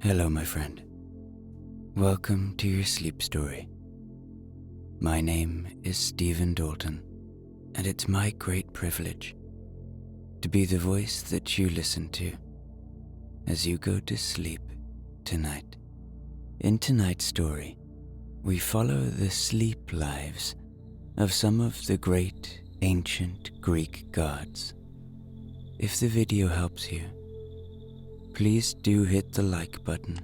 Hello, my friend. Welcome to your sleep story. My name is Stephen Dalton, and it's my great privilege to be the voice that you listen to as you go to sleep tonight. In tonight's story, we follow the sleep lives of some of the great ancient Greek gods. If the video helps you, please do hit the like button.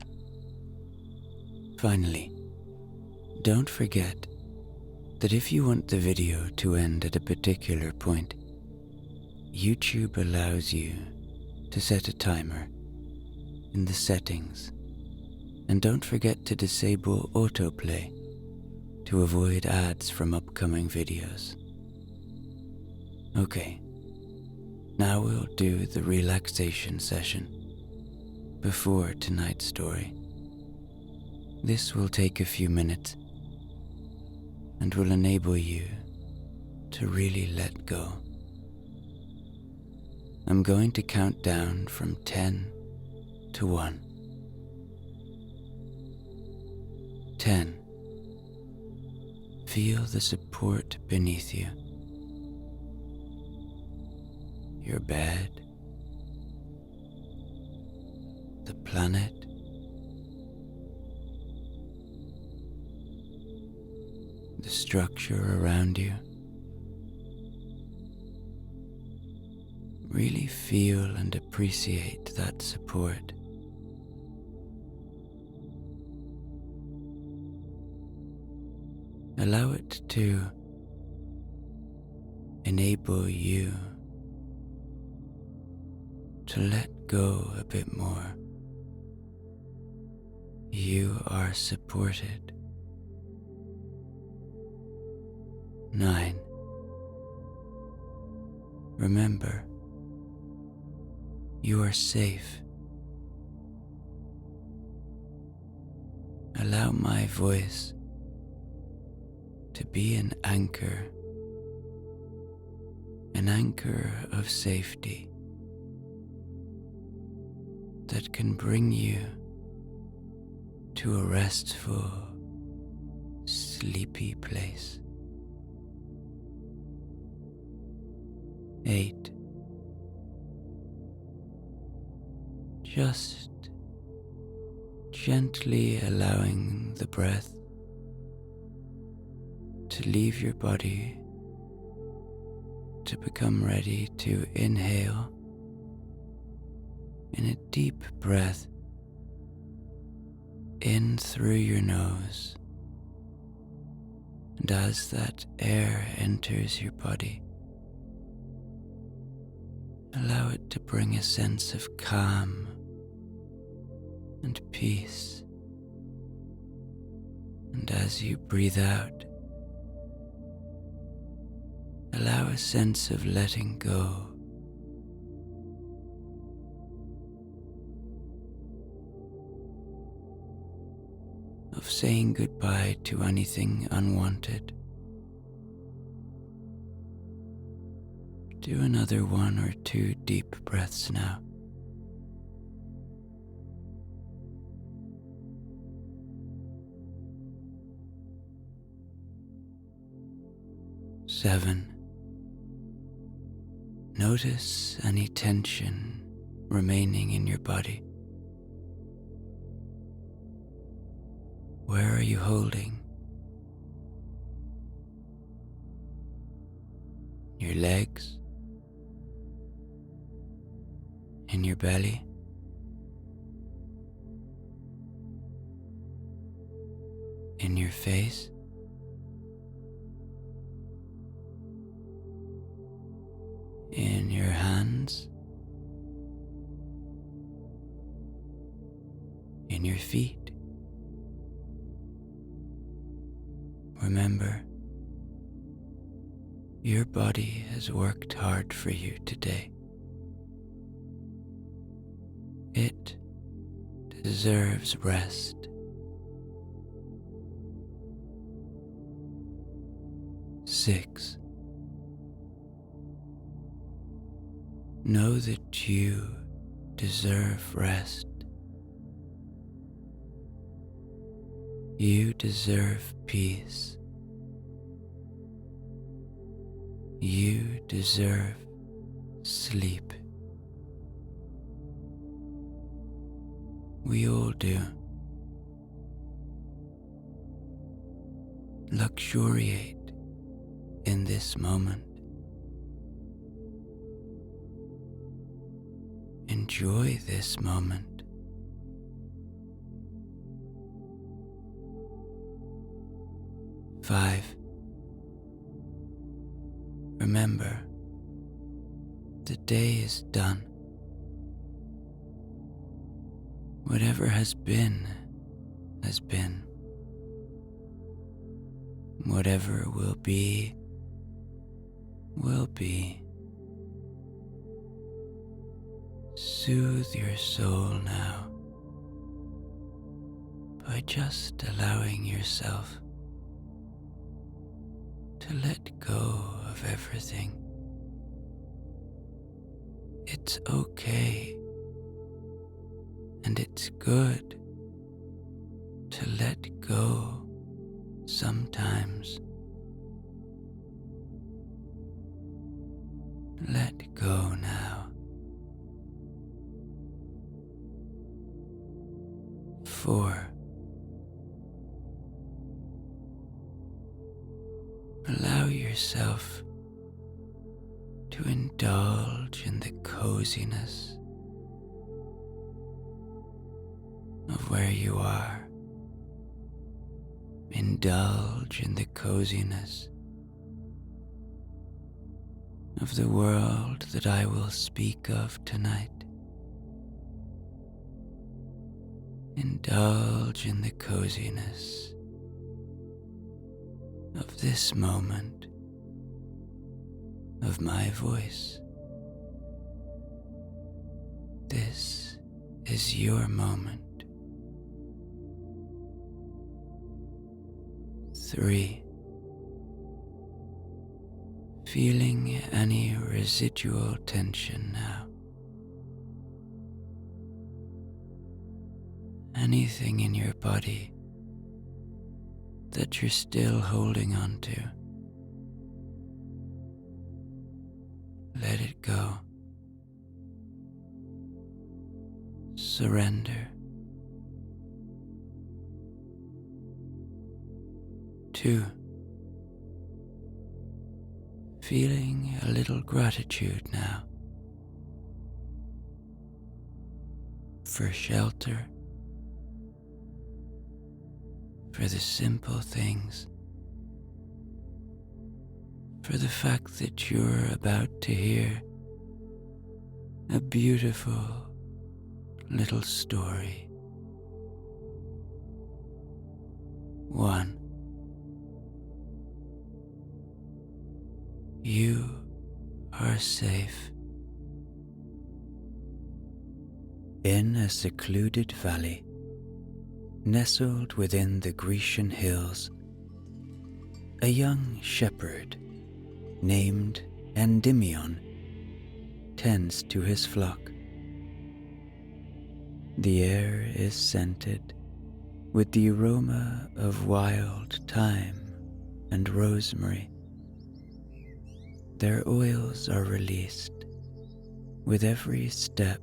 Finally, don't forget that if you want the video to end at a particular point, YouTube allows you to set a timer in the settings, and don't forget to disable autoplay to avoid ads from upcoming videos. Okay, now we'll do the relaxation session before tonight's story. This will take a few minutes and will enable you to really let go. I'm going to count down from 10 to 1. 10. Feel the support beneath you. Your bed, the planet, the structure around you. Really feel and appreciate that support. Allow it to enable you to let go a bit more. You are supported. 9. Remember, you are safe. Allow my voice to be an anchor of safety that can bring you to a restful, sleepy place. 8. Just gently allowing the breath to leave your body to become ready to inhale in a deep breath in through your nose, and as that air enters your body, allow it to bring a sense of calm and peace. And as you breathe out, allow a sense of letting go. Of saying goodbye to anything unwanted. Do another 1 or 2 deep breaths now. 7. Notice any tension remaining in your body. Where are you holding? Your legs? In your belly? In your face? In your hands? In your feet? Remember, your body has worked hard for you today. It deserves rest. 6. Know that you deserve rest. You deserve peace. You deserve sleep. We all do. Luxuriate in this moment. Enjoy this moment. Five. Remember, the day is done. Whatever has been, has been. Whatever will be, will be. Soothe your soul now by just allowing yourself to let go of everything. It's okay, and it's good to let go sometimes. Let go now. 4. Allow yourself to indulge in the coziness of where you are. Indulge in the coziness of the world that I will speak of tonight. Indulge in the coziness of this moment of my voice. This is your moment. 3. Feeling any residual tension now. Anything in your body that you're still holding on to. Let it go. Surrender. 2. Feeling a little gratitude now for shelter, for the simple things, for the fact that you're about to hear a beautiful little story. 1. You are safe. In a secluded valley, nestled within the Grecian hills, a young shepherd named Endymion tends to his flock. The air is scented with the aroma of wild thyme and rosemary. Their oils are released with every step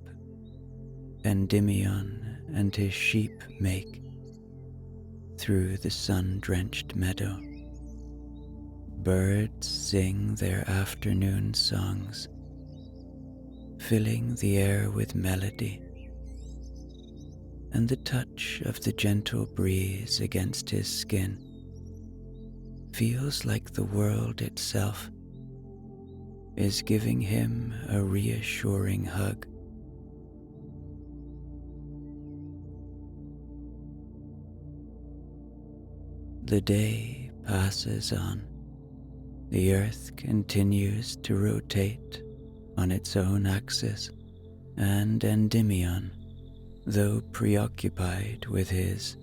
Endymion and his sheep make through the sun-drenched meadow. Birds sing their afternoon songs, filling the air with melody, and the touch of the gentle breeze against his skin feels like the world itself is giving him a reassuring hug. The day passes on. The earth continues to rotate on its own axis, and Endymion, though preoccupied with his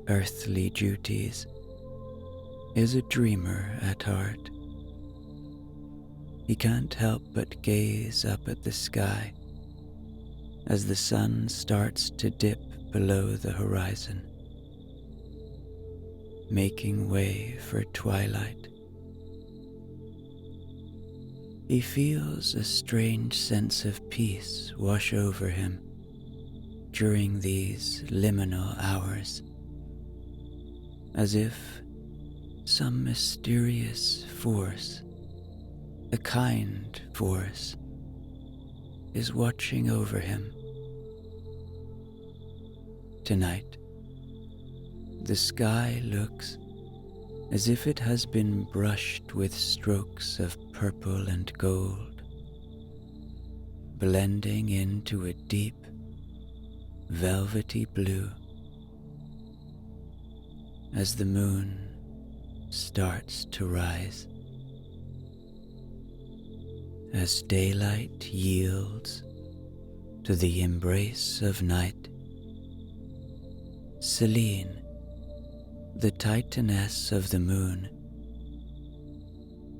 earthly duties, is a dreamer at heart. He can't help but gaze up at the sky as the sun starts to dip below the horizon. making way for twilight. He feels a strange sense of peace wash over him during these liminal hours, as if some mysterious force, a kind force, is watching over him. Tonight, the sky looks as if it has been brushed with strokes of purple and gold, blending into a deep, velvety blue as the moon starts to rise. As daylight yields to the embrace of night, Selene, the titaness of the moon,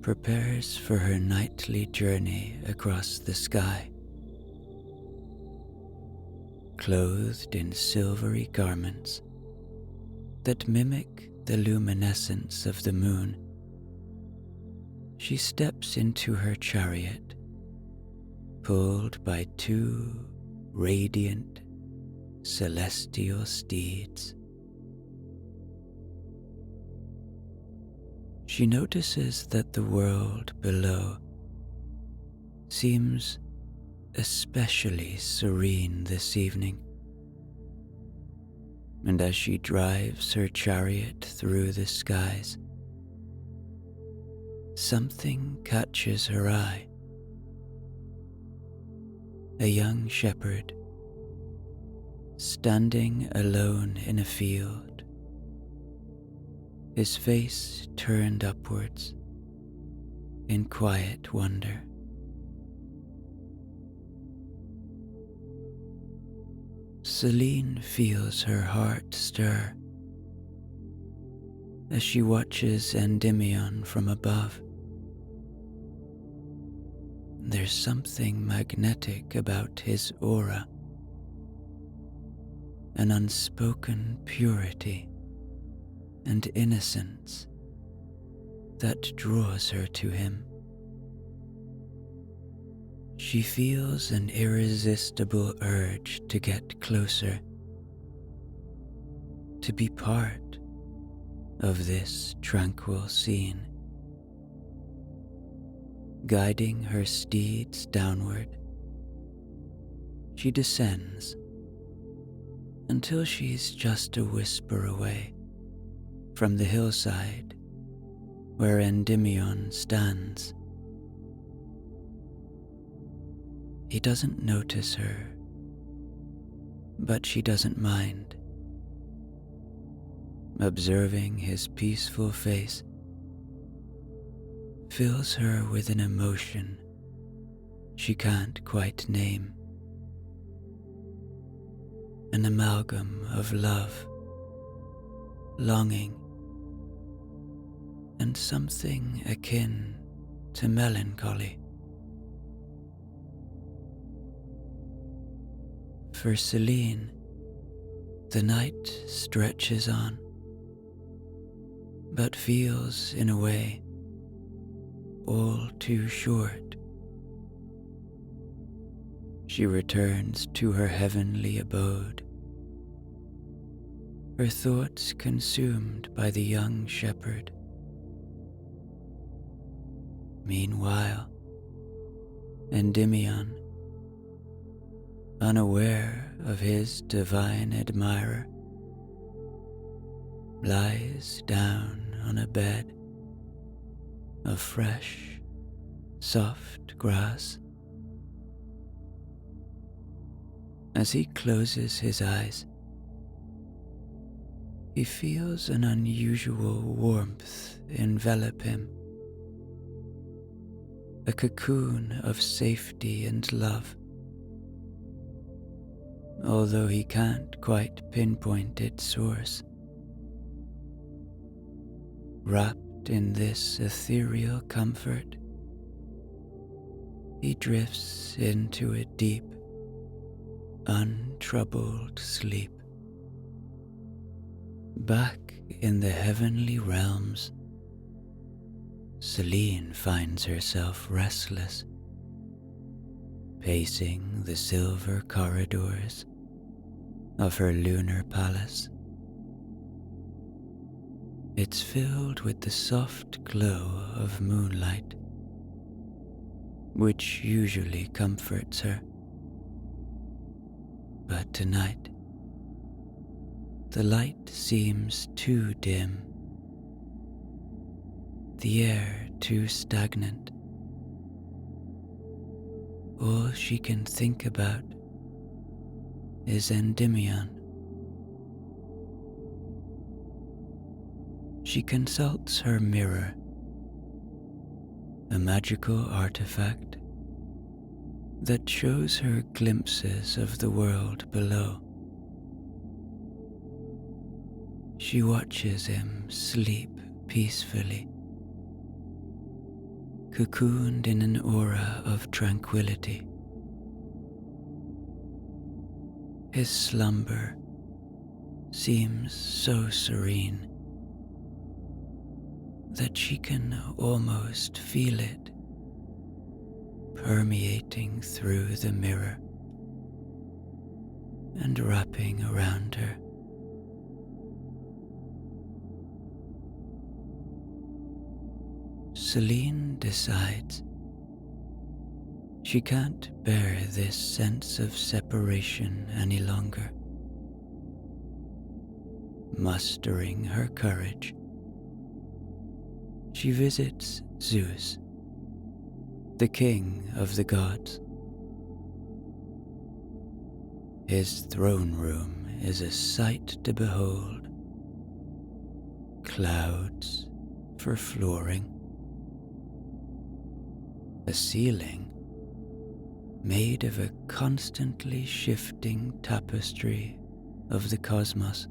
prepares for her nightly journey across the sky. Clothed in silvery garments that mimic the luminescence of the moon, she steps into her chariot, pulled by two radiant, celestial steeds. She notices that the world below seems especially serene this evening, and as she drives her chariot through the skies, something catches her eye. A young shepherd, standing alone in a field, his face turned upwards in quiet wonder. Selene feels her heart stir as she watches Endymion from above. There's something magnetic about his aura, an unspoken purity and innocence that draws her to him. She feels an irresistible urge to get closer, to be part of this tranquil scene. Guiding her steeds downward, she descends until she's just a whisper away from the hillside where Endymion stands. He doesn't notice her, but she doesn't mind. Observing his peaceful face fills her with an emotion she can't quite name. An amalgam of love, longing, and something akin to melancholy. For Selene, the night stretches on, but feels, in a way, all too short. She returns to her heavenly abode, her thoughts consumed by the young shepherd. Meanwhile, Endymion, unaware of his divine admirer, lies down on a bed of fresh, soft grass. As he closes his eyes, he feels an unusual warmth envelop him, a cocoon of safety and love, although he can't quite pinpoint its source. Wrapped in this ethereal comfort, he drifts into a deep, untroubled sleep, back in the heavenly realms, Selene finds herself restless, pacing the silver corridors of her lunar palace. It's filled with the soft glow of moonlight, which usually comforts her. But tonight, the light seems too dim, the air too stagnant. All she can think about is Endymion. She consults her mirror, a magical artifact that shows her glimpses of the world below. She watches him sleep peacefully, cocooned in an aura of tranquility. His slumber seems so serene that she can almost feel it permeating through the mirror and wrapping around her. Selene decides she can't bear this sense of separation any longer. Mustering her courage, she visits Zeus, the king of the gods. His throne room is a sight to behold. Clouds for flooring, a ceiling made of a constantly shifting tapestry of the cosmos,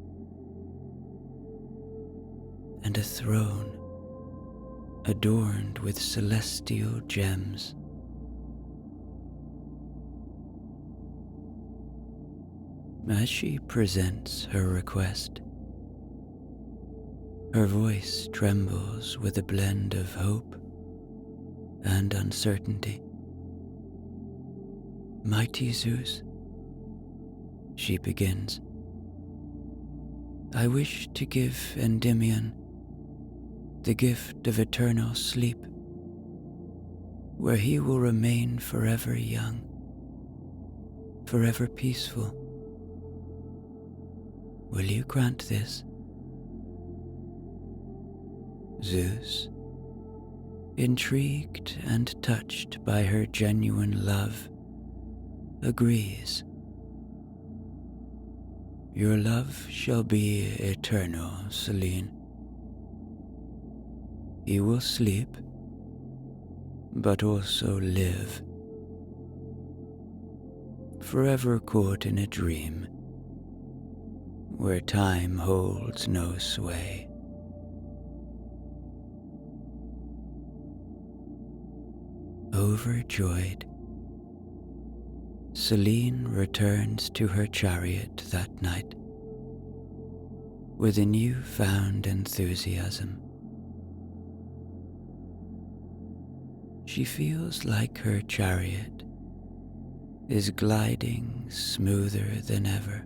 and a throne adorned with celestial gems. As she presents her request, her voice trembles with a blend of hope and uncertainty. "Mighty Zeus," she begins, "I wish to give Endymion the gift of eternal sleep, where he will remain forever young, forever peaceful. Will you grant this?" Zeus, intrigued and touched by her genuine love, agrees. "Your love shall be eternal, Selene. He will sleep, but also live, forever caught in a dream where time holds no sway." Overjoyed, Selene returns to her chariot that night with a newfound enthusiasm. She feels like her chariot is gliding smoother than ever,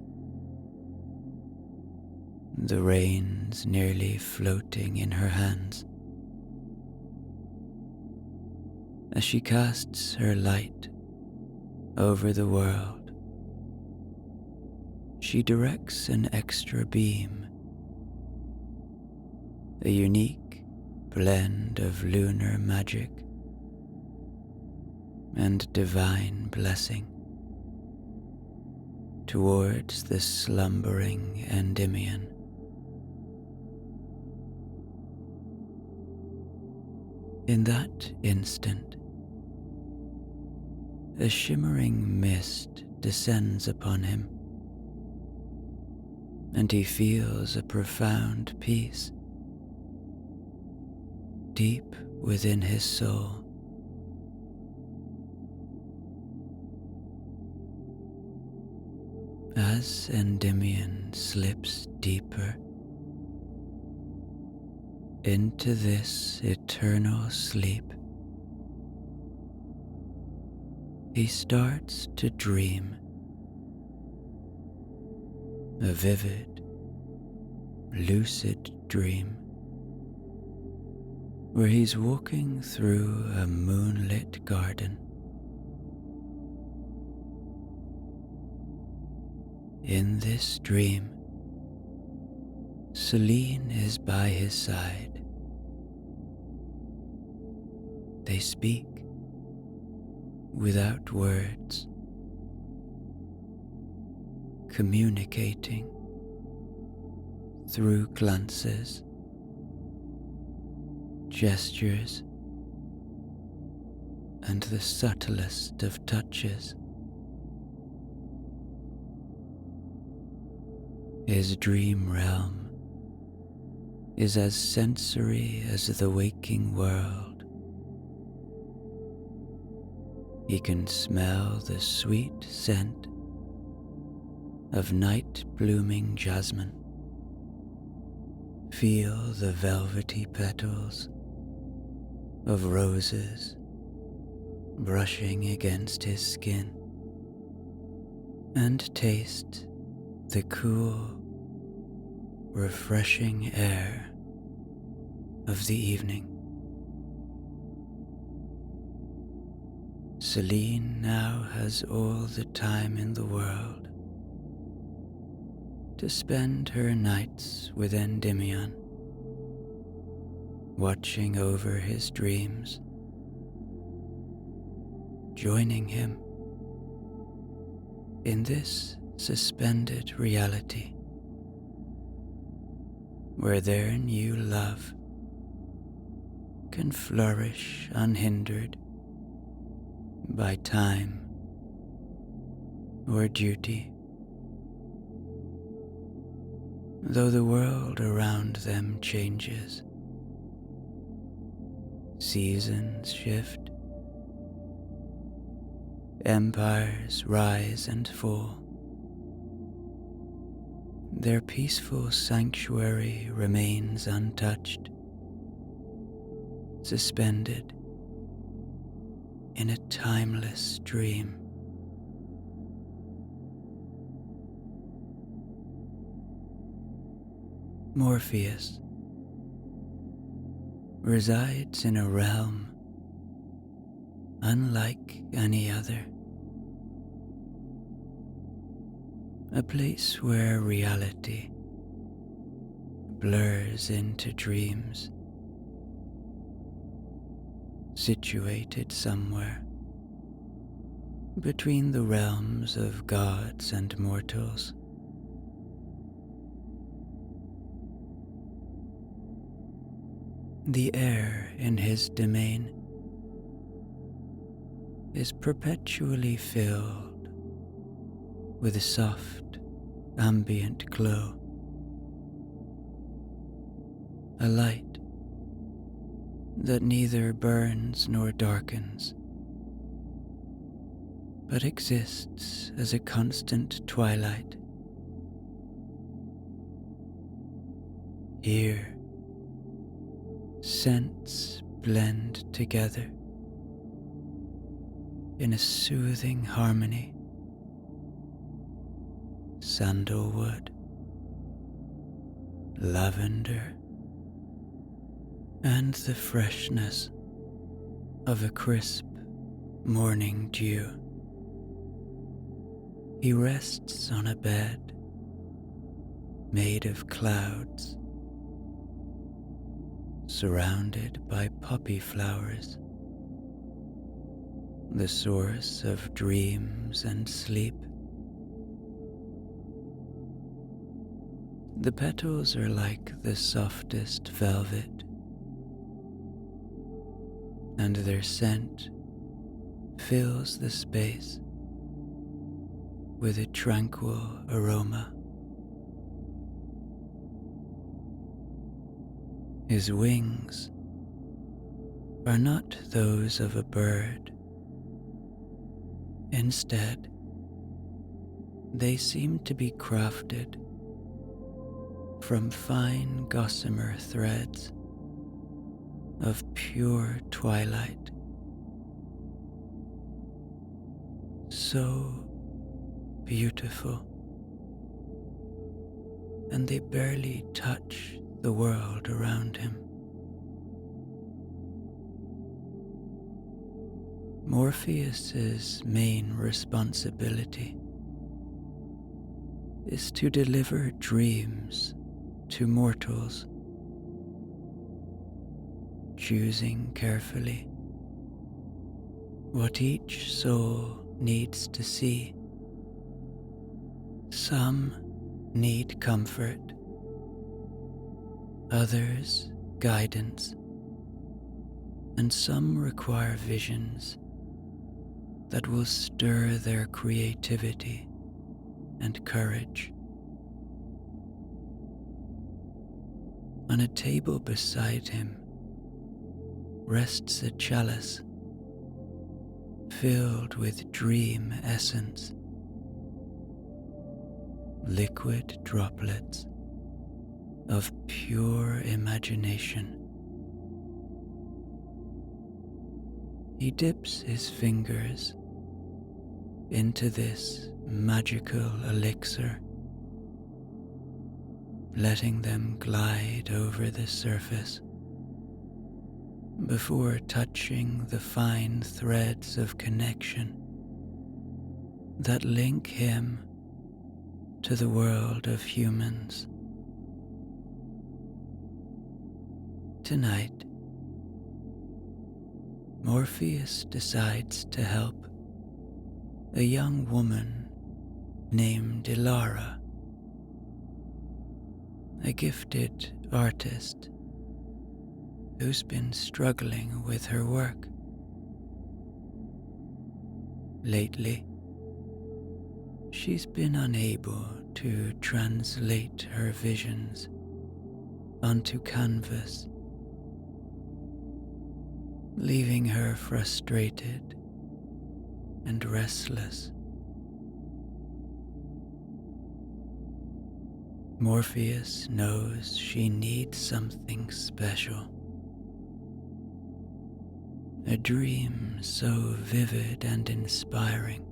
the reins nearly floating in her hands. As she casts her light over the world, she directs an extra beam, a unique blend of lunar magic and divine blessing, towards the slumbering Endymion. In that instant, a shimmering mist descends upon him, and he feels a profound peace deep within his soul. As Endymion slips deeper into this eternal sleep, he starts to dream. A vivid, lucid dream where he's walking through a moonlit garden. In this dream, Selene is by his side. They speak without words, communicating through glances, gestures, and the subtlest of touches. His dream realm is as sensory as the waking world. He can smell the sweet scent of night-blooming jasmine, feel the velvety petals of roses brushing against his skin, and taste the cool, refreshing air of the evening. Selene now has all the time in the world to spend her nights with Endymion, watching over his dreams, joining him in this suspended reality where their new love can flourish unhindered by time or duty. Though the world around them changes, seasons shift, empires rise and fall, their peaceful sanctuary remains untouched, suspended in a timeless dream. Morpheus resides in a realm unlike any other, a place where reality blurs into dreams, situated somewhere between the realms of gods and mortals. The air in his domain is perpetually filled with a soft, ambient glow, a light that neither burns nor darkens, but exists as a constant twilight. Here, scents blend together in a soothing harmony. Sandalwood, lavender, and the freshness of a crisp morning dew. He rests on a bed made of clouds, surrounded by poppy flowers, the source of dreams and sleep. The petals are like the softest velvet, and their scent fills the space with a tranquil aroma. His wings are not those of a bird. Instead, they seem to be crafted from fine gossamer threads of pure twilight, so beautiful, and they barely touch the world around him. Morpheus's main responsibility is to deliver dreams to mortals, choosing carefully what each soul needs to see. Some need comfort, others guidance, and some require visions that will stir their creativity and courage. On a table beside him rests a chalice filled with dream essence, liquid droplets of pure imagination. He dips his fingers into this magical elixir, letting them glide over the surface before touching the fine threads of connection that link him to the world of humans. Tonight, Morpheus decides to help a young woman named Ilara, a gifted artist who's been struggling with her work. Lately, she's been unable to translate her visions onto canvas, leaving her frustrated and restless. Morpheus knows she needs something special, a dream so vivid and inspiring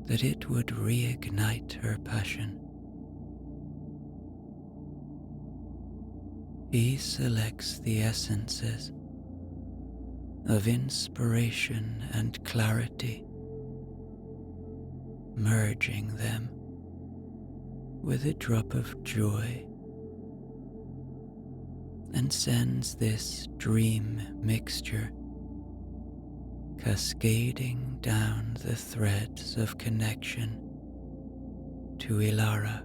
that it would reignite her passion. He selects the essences of inspiration and clarity, merging them with a drop of joy, and sends this dream mixture cascading down the threads of connection to Ilara.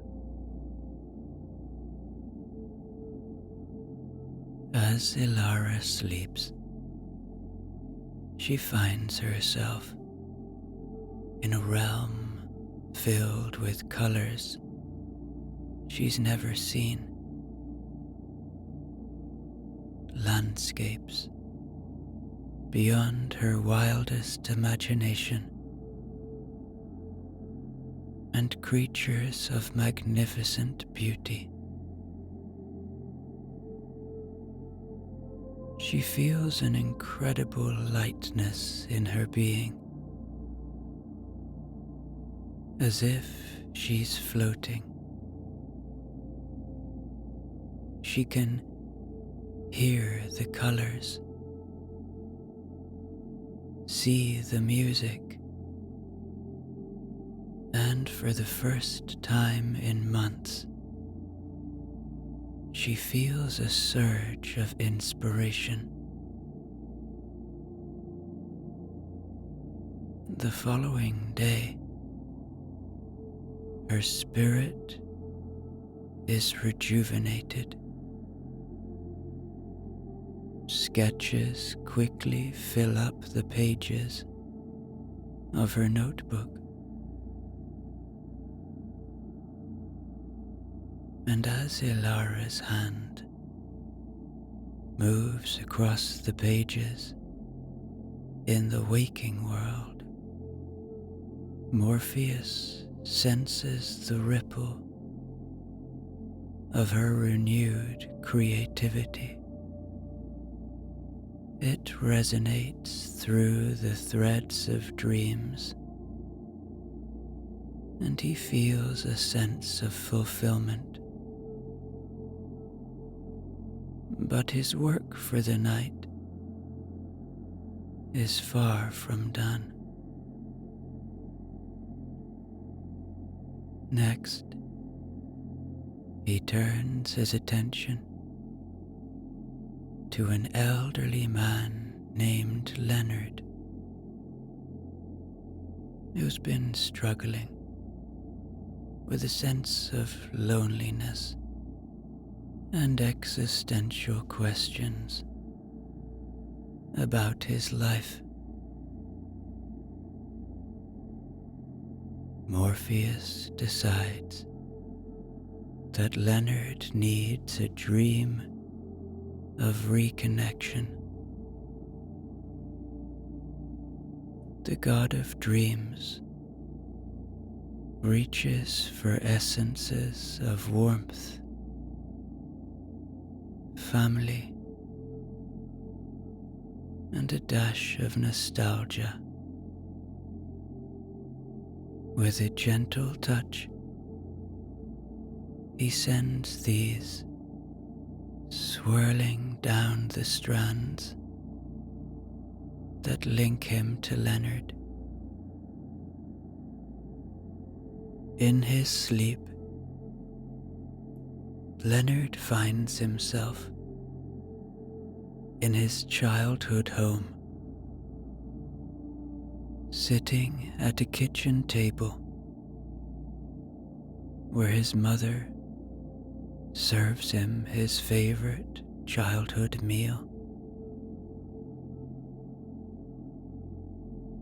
As Ilara sleeps, she finds herself in a realm filled with colors she's never seen. Landscapes beyond her wildest imagination, and creatures of magnificent beauty. She feels an incredible lightness in her being, as if she's floating. She can hear the colors, see the music, and for the first time in months, she feels a surge of inspiration. The following day, her spirit is rejuvenated. Sketches quickly fill up the pages of her notebook, and as Ilara's hand moves across the pages in the waking world, Morpheus senses the ripple of her renewed creativity. It resonates through the threads of dreams, and he feels a sense of fulfillment. But his work for the night is far from done. Next, he turns his attention to an elderly man named Leonard, who's been struggling with a sense of loneliness and existential questions about his life. Morpheus decides that Leonard needs a dream of reconnection. The god of dreams reaches for essences of warmth, family, and a dash of nostalgia. With a gentle touch, he sends these swirling down the strands that link him to Leonard. In his sleep, Leonard finds himself in his childhood home, sitting at a kitchen table where his mother serves him his favorite childhood meal.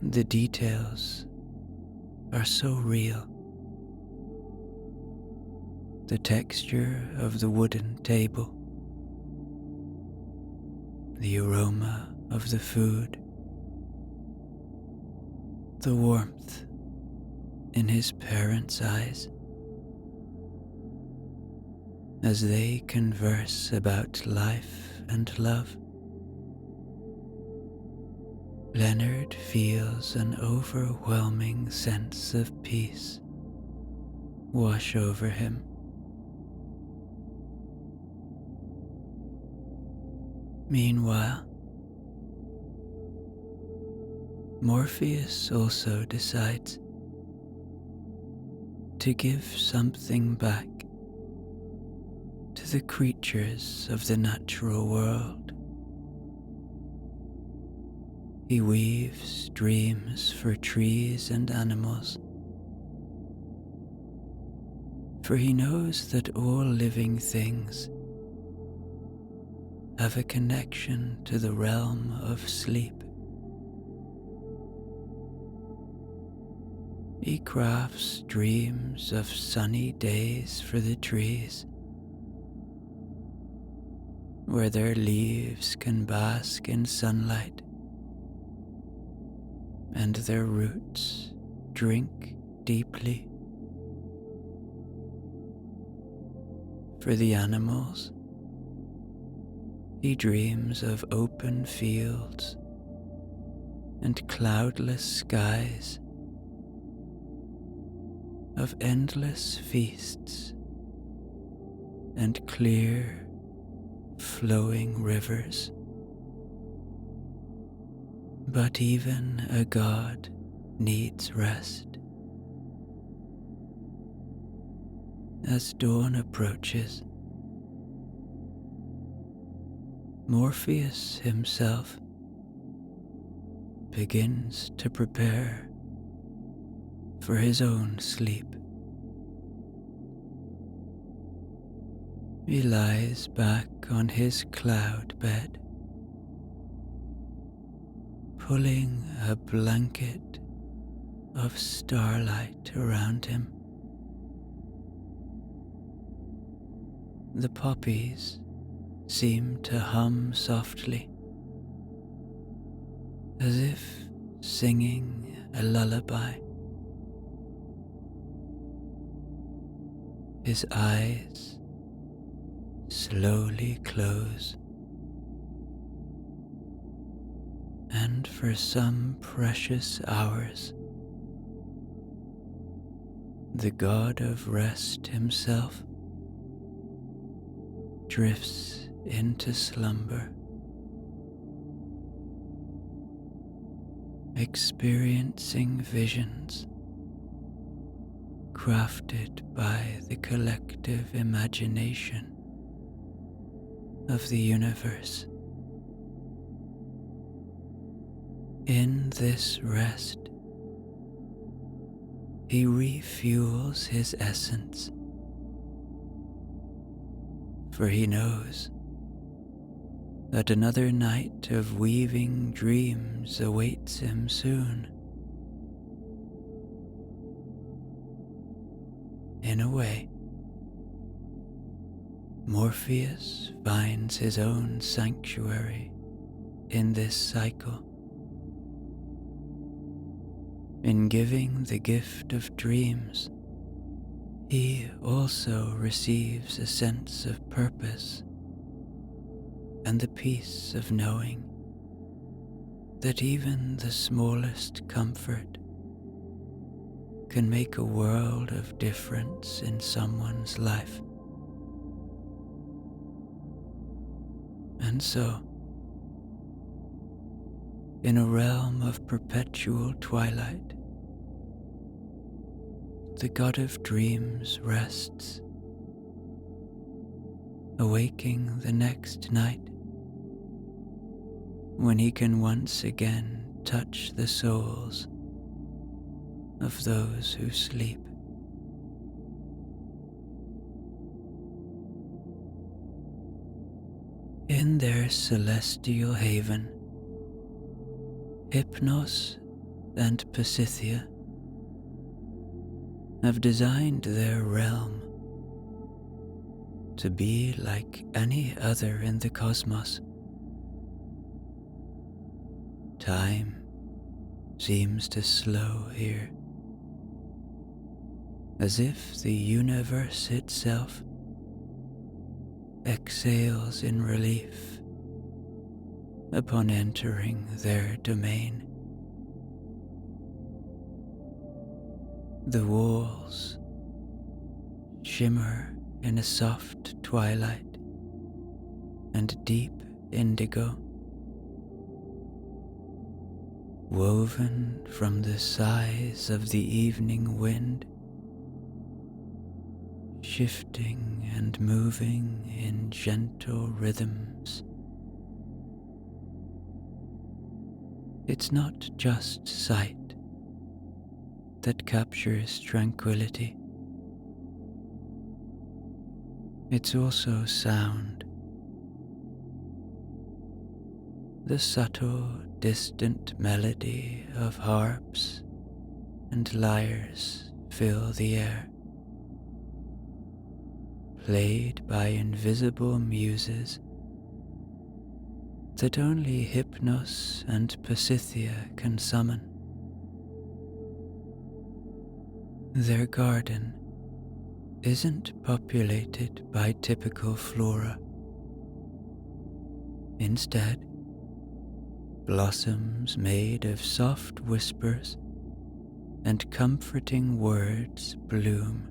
The details are so real. The texture of the wooden table, the aroma of the food, the warmth in his parents' eyes as they converse about life and love. Leonard feels an overwhelming sense of peace wash over him. Meanwhile, Morpheus also decides to give something back to the creatures of the natural world. He weaves dreams for trees and animals, for he knows that all living things have a connection to the realm of sleep. He crafts dreams of sunny days for the trees, where their leaves can bask in sunlight and their roots drink deeply. For the animals, he dreams of open fields and cloudless skies, of endless feasts and clear, flowing rivers. But even a god needs rest. As dawn approaches, Morpheus himself begins to prepare for his own sleep. He lies back on his cloud bed, pulling a blanket of starlight around him. The poppies seem to hum softly, as if singing a lullaby. His eyes slowly close, and for some precious hours, the god of rest himself drifts into slumber, experiencing visions crafted by the collective imagination of the universe. In this rest, he refuels his essence, for he knows that another night of weaving dreams awaits him soon. In a way, Morpheus finds his own sanctuary in this cycle. In giving the gift of dreams, he also receives a sense of purpose and the peace of knowing that even the smallest comfort can make a world of difference in someone's life. And so, in a realm of perpetual twilight, the god of dreams rests, awaking the next night when he can once again touch the souls of those who sleep. In their celestial haven, Hypnos and Pasithia have designed their realm to be like any other in the cosmos. Time seems to slow here, as if the universe itself exhales in relief upon entering their domain. The walls shimmer in a soft twilight and deep indigo, woven from the sighs of the evening wind, shifting and moving in gentle rhythms. It's not just sight that captures tranquility. It's also sound. The subtle, distant melody of harps and lyres fill the air, played by invisible muses that only Hypnos and Pasithia can summon. Their garden isn't populated by typical flora. Instead, blossoms made of soft whispers and comforting words bloom,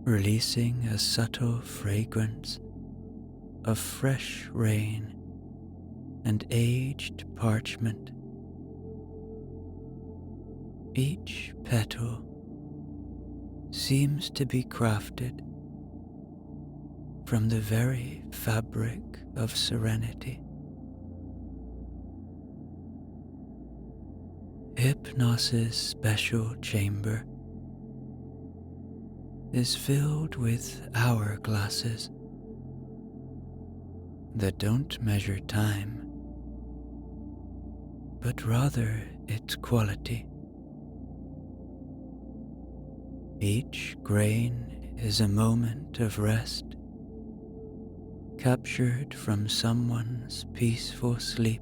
releasing a subtle fragrance of fresh rain and aged parchment. Each petal seems to be crafted from the very fabric of serenity. Hypnos's special chamber is filled with hourglasses that don't measure time, but rather its quality. Each grain is a moment of rest, captured from someone's peaceful sleep.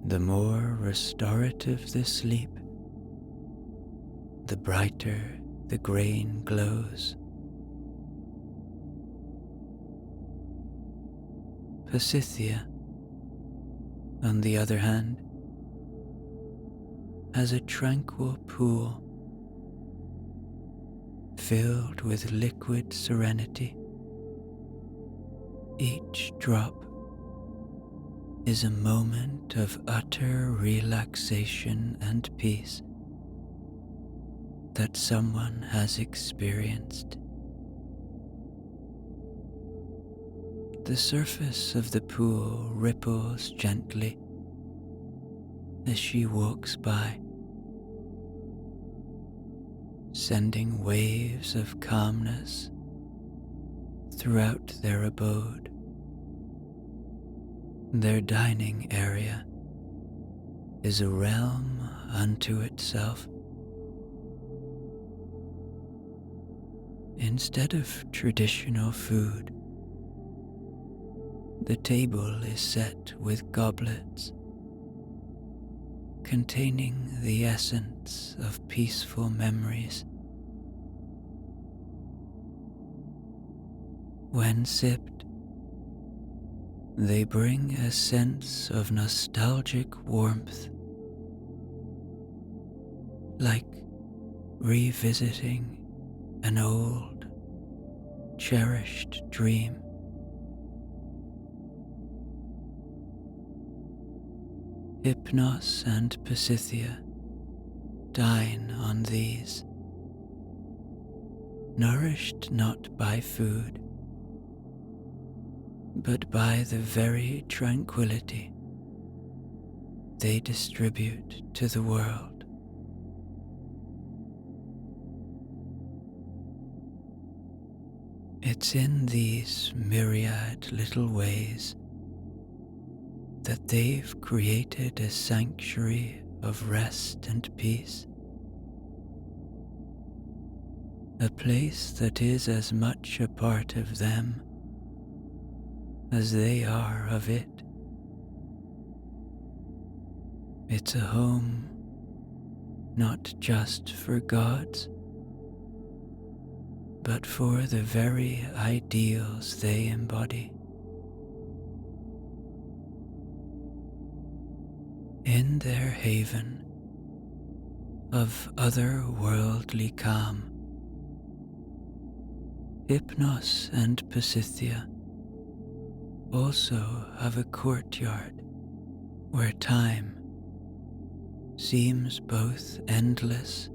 The more restorative the sleep, the brighter the grain glows. Pasithia on the other hand, has a tranquil pool filled with liquid serenity. Each drop is a moment of utter relaxation and peace that someone has experienced. The surface of the pool ripples gently as she walks by, sending waves of calmness throughout their abode. Their dining area is a realm unto itself. Instead of traditional food, the table is set with goblets containing the essence of peaceful memories. When sipped, they bring a sense of nostalgic warmth, like revisiting an old, cherished dream. Hypnos and Pasithia dine on these, nourished not by food, but by the very tranquility they distribute to the world. It's in these myriad little ways that they've created a sanctuary of rest and peace, a place that is as much a part of them as they are of it. It's a home not just for gods, but for the very ideals they embody. In their haven of otherworldly calm, Hypnos and Pasithia also have a courtyard where time seems both endless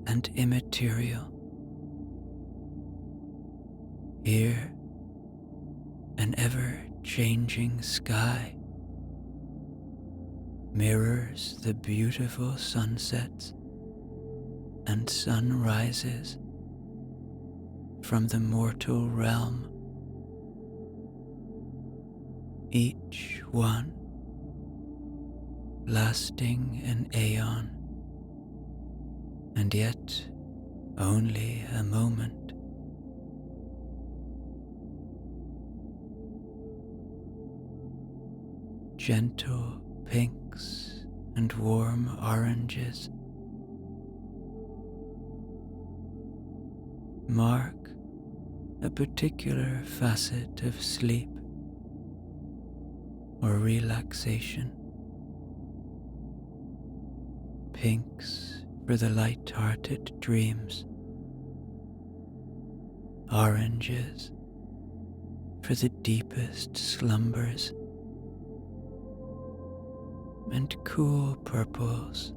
and immaterial. Here, an ever-changing sky mirrors the beautiful sunsets and sunrises from the mortal realm, each one lasting an aeon, and yet only a moment. Gentle pinks and warm oranges mark a particular facet of sleep or relaxation. Pinks for the light-hearted dreams, oranges for the deepest slumbers, and cool purples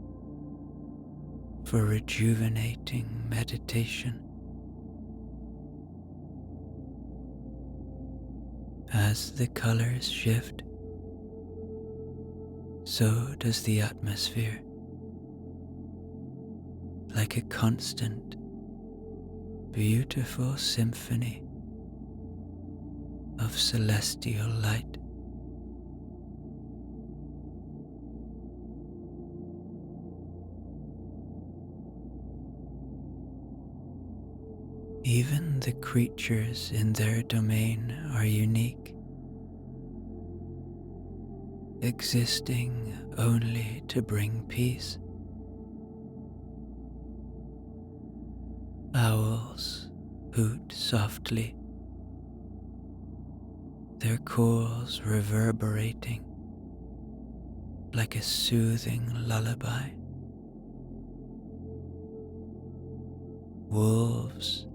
for rejuvenating meditation. As the colors shift, so does the atmosphere, like a constant, beautiful symphony of celestial light. Even the creatures in their domain are unique, existing only to bring peace. Owls hoot softly, their calls reverberating like a soothing lullaby. Wolves,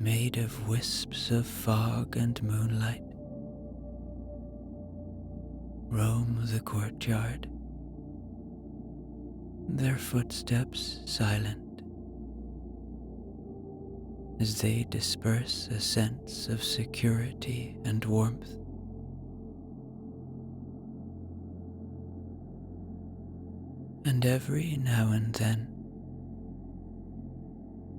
made of wisps of fog and moonlight, roam the courtyard, their footsteps silent, as they disperse a sense of security and warmth. And every now and then,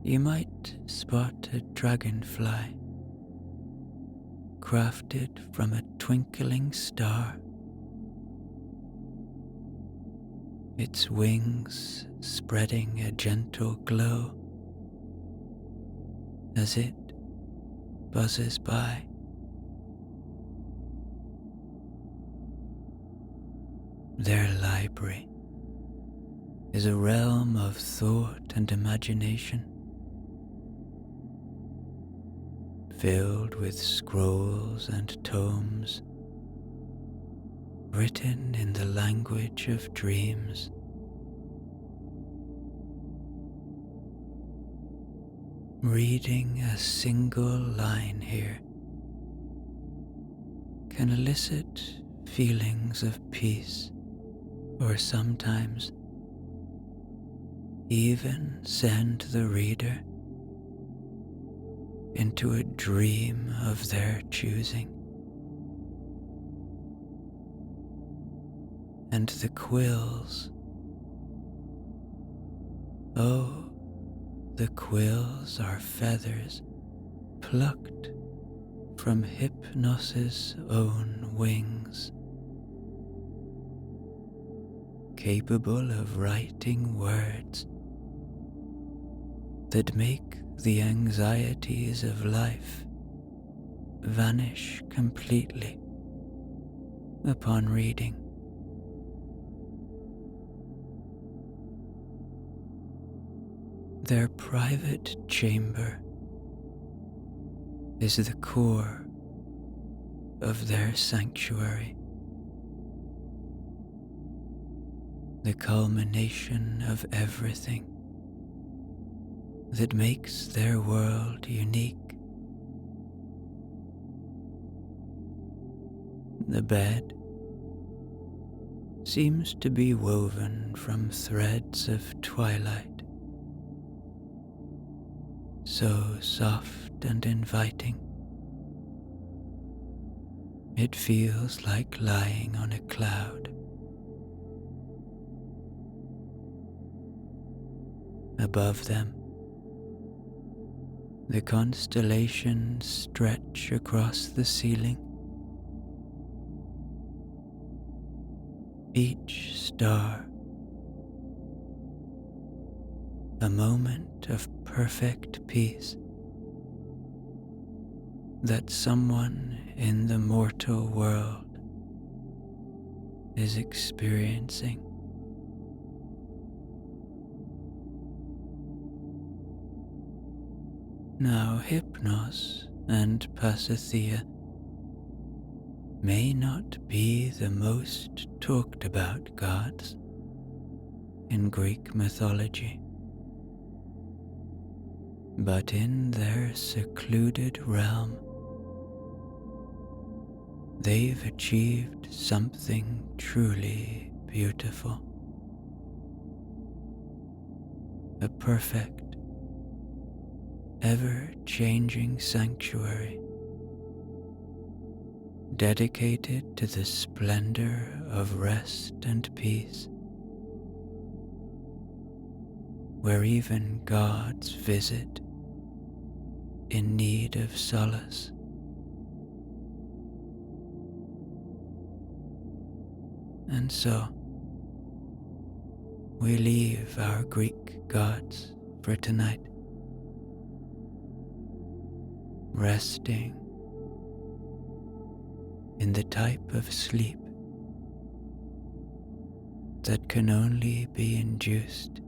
you might spot a dragonfly crafted from a twinkling star, its wings spreading a gentle glow as it buzzes by. Their library is a realm of thought and imagination, filled with scrolls and tomes written in the language of dreams. Reading a single line here can elicit feelings of peace, or sometimes even send the reader into a dream of their choosing. And the quills, oh, the quills are feathers plucked from Hypnos's own wings, capable of writing words that make the anxieties of life vanish completely upon reading. Their private chamber is the core of their sanctuary, the culmination of everything that makes their world unique. The bed seems to be woven from threads of twilight, so soft and inviting. It feels like lying on a cloud. Above them, the constellations stretch across the ceiling, each star a moment of perfect peace that someone in the mortal world is experiencing. Now, Hypnos and Pasithea may not be the most talked about gods in Greek mythology, but in their secluded realm, they've achieved something truly beautiful. A perfect, ever-changing sanctuary dedicated to the splendor of rest and peace, where even gods visit in need of solace. And so, we leave our Greek gods for tonight, resting in the type of sleep that can only be induced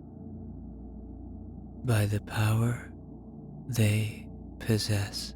by the power they possess.